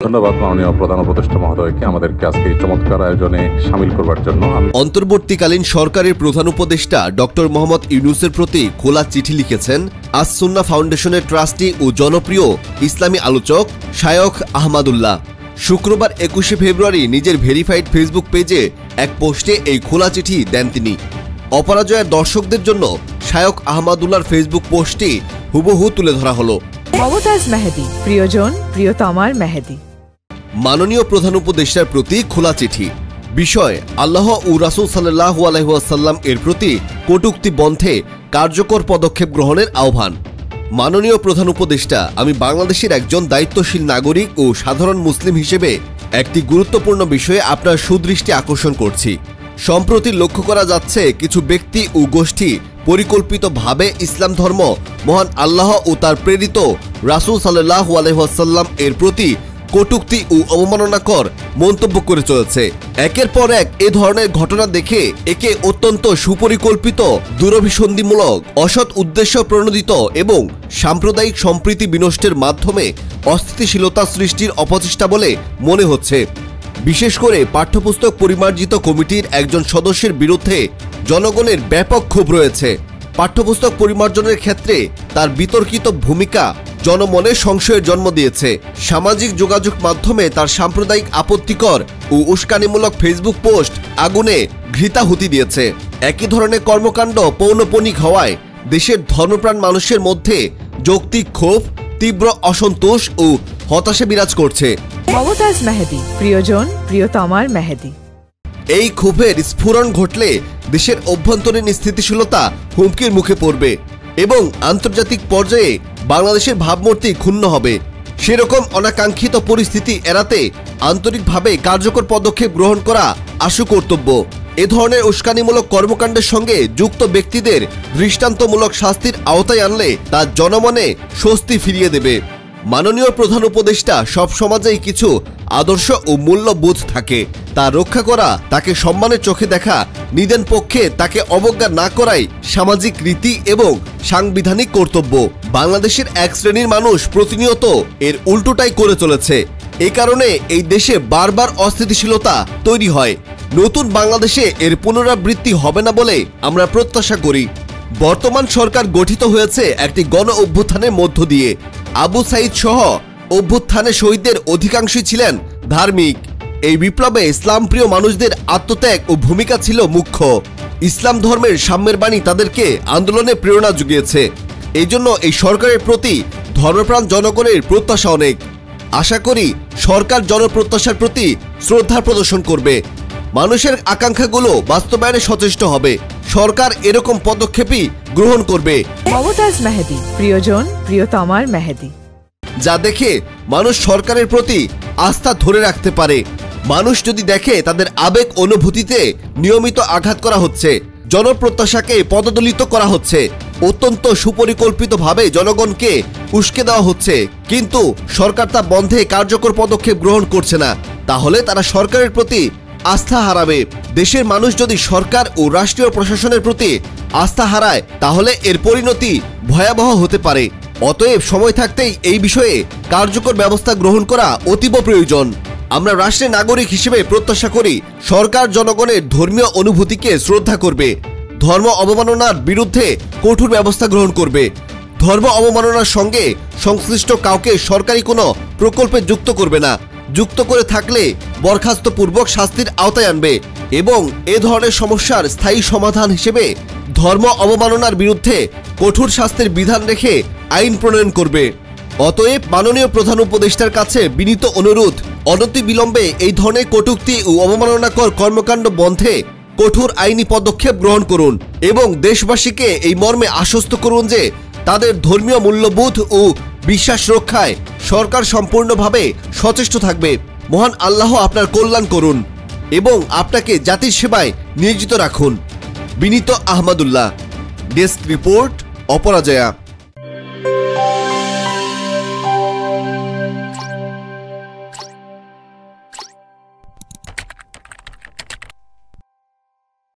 ধন্যবাদ মাননীয় প্রধান উপদেষ্টা মহোদয়কে আমাদেরকে আজকে এই চমৎকার আয়োজনে শামিল করবার জন্য। অন্তর্বর্তীকালীন সরকারের প্রধান উপদেষ্টা ডক্টর মোহাম্মদ ইউনূসের প্রতি খোলা চিঠি লিখেছেন আস সুন্নাহ ফাউন্ডেশনের ট্রাস্টি ও জনপ্রিয় ইসলামী আলোচক শায়খ আহমদুল্লাহ। শুক্রবার 21 ফেব্রুয়ারি নিজের ভেরিফাইড ফেসবুক পেজে এক পোস্টে এই খোলা চিঠি দেন তিনি। অপরাজয়ের দর্শকদের জন্য শায়খ আহমদুল্লাহর ফেসবুক পোস্টটি হুবহু তুলে ধরা হলো। মমতাজ মেহেদী, প্রিয়জন প্রিয়তমার মেহেদী। মাননীয় প্রধান উপদেষ্টার প্রতি খোলা চিঠি। বিষয় আল্লাহ ও রাসূল সাল্লাল্লাহু আলাইহি ওয়াসাল্লাম এর প্রতি কটূক্তি বন্ধে কার্যকর পদক্ষেপ গ্রহণের আহ্বান। মাননীয় প্রধান উপদেষ্টা, আমি বাংলাদেশের একজন দায়িত্বশীল নাগরিক ও সাধারণ মুসলিম হিসেবে একটি গুরুত্বপূর্ণ বিষয়ে আপনার সুদৃষ্টি আকর্ষণ করছি। সম্প্রতি লক্ষ্য করা যাচ্ছে কিছু ব্যক্তি ও গোষ্ঠী পরিকল্পিতভাবে ইসলাম ধর্ম, মহান আল্লাহ ও তার প্রেরিত রাসূল সাল্লাল্লাহু আলাইহি ওয়াসাল্লাম এর প্রতি কটূক্তি ও অবমাননাকর মন্তব্য করে চলেছে। একের পর এক এ ধরনের ঘটনা দেখে একে অত্যন্ত সুপরিকল্পিত, দুরভিসন্ধিমূলক, অসৎ উদ্দেশ্য প্রণোদিত এবং সাম্প্রদায়িক সম্প্রীতি বিনষ্টের মাধ্যমে অস্থিতিশীলতা সৃষ্টির অপচেষ্টা বলে মনে হচ্ছে। বিশেষ করে পাঠ্যপুস্তক পরিমার্জিত কমিটির একজন সদস্যের বিরুদ্ধে জনগণের ব্যাপক ক্ষোভ রয়েছে। পাঠ্যপুস্তক পরিমার্জনের ক্ষেত্রে তার বিতর্কিত ভূমিকা জনমনে সংশয়ের জন্ম দিয়েছে। সামাজিক যোগাযোগ মাধ্যমে তার সাম্প্রদায়িক, আপত্তিকর ও উস্কানিমূলক ফেসবুক পোস্ট আগুনে ঘৃতাহুতি দিয়েছে। একই ধরনের কর্মকাণ্ড পৌনঃপুনিক হওয়ায় দেশের ধর্মপ্রাণ মানুষের মধ্যে যৌক্তিক ক্ষোভ, তীব্র অসন্তোষ ও হতাশা বিরাজ করছে। মমতাজ মেহেদী, প্রিয়জন প্রিয়তমার মেহেদী। এই ক্ষোভের স্ফুরণ ঘটলে দেশের অভ্যন্তরীণ স্থিতিশীলতা হুমকির মুখে পড়বে এবং আন্তর্জাতিক পর্যায়ে বাংলাদেশের ভাবমূর্তি ক্ষুণ্ণ হবে। সেরকম অনাকাঙ্ক্ষিত পরিস্থিতি এড়াতে আন্তরিকভাবে কার্যকর পদক্ষেপ গ্রহণ করা আশু কর্তব্য। এ ধরনের উস্কানিমূলক কর্মকাণ্ডের সঙ্গে যুক্ত ব্যক্তিদের দৃষ্টান্তমূলক শাস্তির আওতায় আনলে তা জনমনে স্বস্তি ফিরিয়ে দেবে। মাননীয় প্রধান উপদেষ্টা, সব সমাজেই কিছু আদর্শ ও মূল্যবোধ থাকে, তা রক্ষা করা, তাকে সম্মানের চোখে দেখা, নিদেন পক্ষে তাকে অবজ্ঞা না করাই সামাজিক রীতি এবং সাংবিধানিক কর্তব্য। বাংলাদেশের এক শ্রেণীর মানুষ প্রতিনিয়ত এর উল্টোটাই করে চলেছে। এ কারণে এই দেশে বারবার অস্থিতিশীলতা তৈরি হয়। নতুন বাংলাদেশে এর পুনরাবৃত্তি হবে না বলে আমরা প্রত্যাশা করি। বর্তমান সরকার গঠিত হয়েছে একটি গণ অভ্যুত্থানের মধ্য দিয়ে। আবু সাইদ সহ অভ্যুত্থানে শহীদদের অধিকাংশই ছিলেন ধার্মিক। এই বিপ্লবে ইসলামপ্রিয় মানুষদের আত্মত্যাগ ও ভূমিকা ছিল মুখ্য। ইসলাম ধর্মের সাম্যের বাণী তাদেরকে আন্দোলনে প্রেরণা জুগিয়েছে। এই জন্য এই সরকারের প্রতি ধর্মপ্রাণ জনগণের প্রত্যাশা অনেক। আশা করি সরকার জনপ্রত্যাশার প্রতি শ্রদ্ধা প্রদর্শন করবে, মানুষের আকাঙ্ক্ষাগুলো বাস্তবায়নে সচেষ্ট হবে। সরকার এরকম পদক্ষেপই গ্রহণ করবে। মমতাজ মেহেদী, প্রিয়জন প্রিয়তমার মেহেদী। যা দেখে মানুষ সরকারের প্রতি আস্থা ধরে রাখতে পারে। মানুষ যদি দেখে তাদের আবেগ অনুভূতিতে নিয়মিত আঘাত করা হচ্ছে, জনপ্রত্যাশাকে পদদলিত করা হচ্ছে, অত্যন্ত সুপরিকল্পিতভাবে জনগণকে উস্কে দেওয়া হচ্ছে, কিন্তু সরকার তা বন্ধে কার্যকর পদক্ষেপ গ্রহণ করছে না, তাহলে তারা সরকারের প্রতি আস্থা হারাবে। দেশের মানুষ যদি সরকার ও রাষ্ট্রীয় প্রশাসনের প্রতি আস্থা হারায়, তাহলে এর পরিণতি ভয়াবহ হতে পারে। অতএব সময় থাকতেই এই বিষয়ে কার্যকর ব্যবস্থা গ্রহণ করা অতীব প্রয়োজন। আমরা রাষ্ট্রের নাগরিক হিসেবে প্রত্যাশা করি সরকার জনগণের ধর্মীয় অনুভূতিকে শ্রদ্ধা করবে, ধর্ম অবমাননার বিরুদ্ধে কঠোর ব্যবস্থা গ্রহণ করবে, ধর্ম অবমাননার সঙ্গে সংশ্লিষ্ট কাউকে সরকারি কোনো প্রকল্পে যুক্ত করবে না, যুক্ত করে থাকলে বরখাস্তপূর্বক শাস্তির আওতায় আনবে এবং এ ধরনের সমস্যার স্থায়ী সমাধান হিসেবে ধর্ম অবমাননার বিরুদ্ধে কঠোর শাস্তির বিধান রেখে আইন প্রণয়ন করবে। অতএব মাননীয় প্রধান উপদেষ্টার কাছে বিনীত অনুরোধ, অনতিবিলম্বে এই ধরনের কটূক্তি ও অবমাননাকর কর্মকাণ্ড বন্ধে কঠোর আইনি পদক্ষেপ গ্রহণ করুন এবং দেশবাসীকে এই মর্মে আশ্বস্ত করুন যে তাদের ধর্মীয় মূল্যবোধ ও বিশ্বাস রক্ষায় সরকার সম্পূর্ণভাবে সচেষ্ট থাকবে। মহান আল্লাহ আপনার কল্যাণ করুন এবং আপনাকে জাতির সেবায় নিয়োজিত রাখুন। বিনীত আহমদুল্লাহ। Desk report, অপরাজয়া।